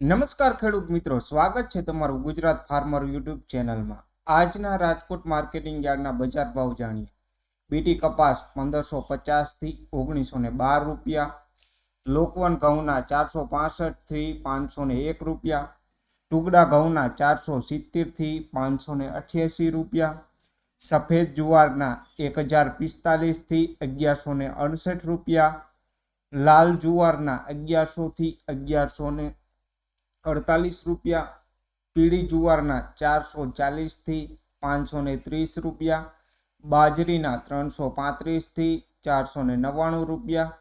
નમસ્કાર ખેડૂત મિત્રો, સ્વાગત છે તમારું ગુજરાત ફાર્મર યુટ્યુબ ચેનલમાં। આજના રાજકોટ માર્કેટિંગ યાર્ડના બજાર ભાવ જાણીએ। બીટી કપાસ 1550 થી 1912 રૂપિયા, લોકવન ઘઉંના 465 થી 501 રૂપિયા, ટુકડા ઘઉંના 470 થી 588 રૂપિયા, સફેદ જુવારના 1045 થી 1168 રૂપિયા, લાલ જુવારના 1100 થી 1148 રૂપિયા, પીળી જુવારના 440 થી 530 રૂપિયા, બાજરીના 335 થી 499 રૂપિયા,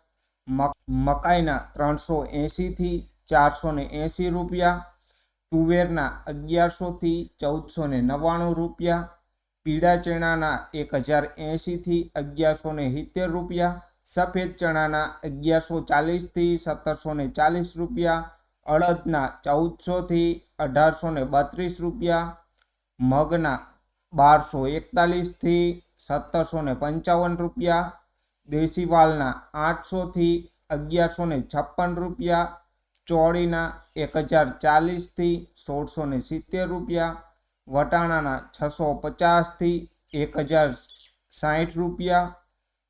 મકાઈના 380 થી 480 રૂપિયા, તુવેરના 1100 થી 1499 રૂપિયા, પીળા ચણાના 1080 થી 1170 રૂપિયા, સફેદ ચણાના 1140 થી 1740 રૂપિયા, અડદના 1400 થી 1832 રૂપિયા, મગના 1241 થી 1755 રૂપિયા, દેશી વાલના 800 થી 1156 રૂપિયા, ચોળીના 1040 થી 1670 રૂપિયા, વટાણાના 650 થી 1060 રૂપિયા,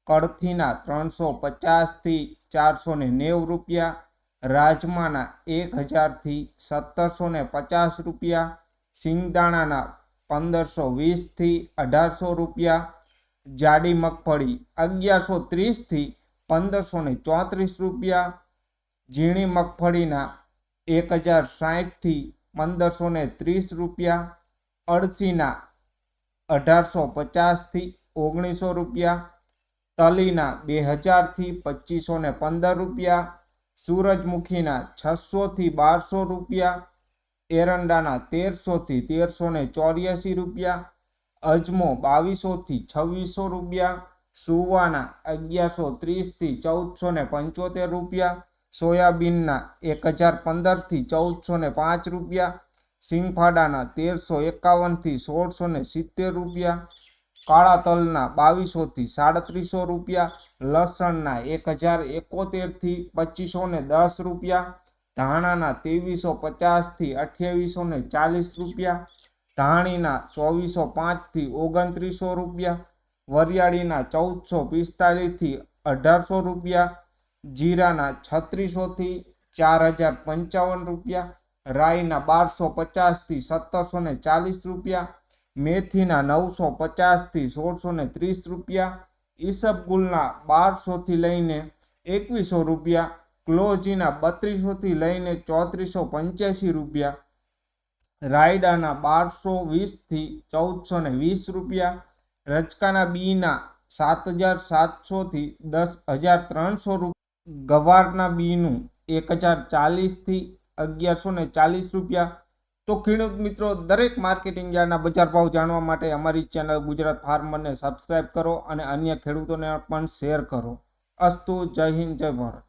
કળથીના 350 થી 490 રૂપિયા, રાજમાના 1000 થી 1750 રૂપિયા, સિંગદાણાના 1520 થી 1800 રૂપિયા, જાડી મગફળી 1130 થી 1534 રૂપિયા, ઝીણી મગફળીના 1060 થી 1530 રૂપિયા, અળસીના 1850 થી 1900 રૂપિયા, તલીના 2000 થી 2515 રૂપિયા, સૂરજમુખીના 600 થી 1200 રૂપિયા, એરંડાના 1300 થી 1384 રૂપિયા, અજમો 2200 થી 2600 રૂપિયા, સુવાના 1130 થી 1475 રૂપિયા, સોયાબીનના 1015 થી 1405 રૂપિયા, સિંગફાડાના 1351 થી 1670 રૂપિયા, કાળા તલના 2200 થી 3700 રૂપિયા, લસણના 1071 થી 2510 રૂપિયા, ધાણાના 2350 થી 2840 રૂપિયા, ધાણીના 2405 થી 2900 રૂપિયા, વરિયાળીના 1445 થી 1800 રૂપિયા, જીરાના 3600 થી 4055 રૂપિયા, રાઈના 1250 થી 1740 રૂપિયા, મેથીના 950 થી 1630 રૂપિયા, ઈસબગુલના 1200 થી લઈને 2100 રૂપિયા, ક્લોજીના 3200 થી લઈને 3485 રૂપિયા, રાયડાના 1220 થી 1420 રૂપિયા, રચકાના બીના 7700 થી 10300 રૂપિયા, ગવારના બીનું 1040 થી 1140 રૂપિયા। તો ખેડૂત મિત્રો, દરેક માર્કેટિંગ યાર્ડના બજાર ભાવ જાણવા માટે અમારી ચેનલ ગુજરાત ફાર્મરને સબસ્ક્રાઇબ કરો અને અન્ય ખેડૂતોને પણ શેર કરો। અસ્તુ, જય હિન્દ, જય ભારત।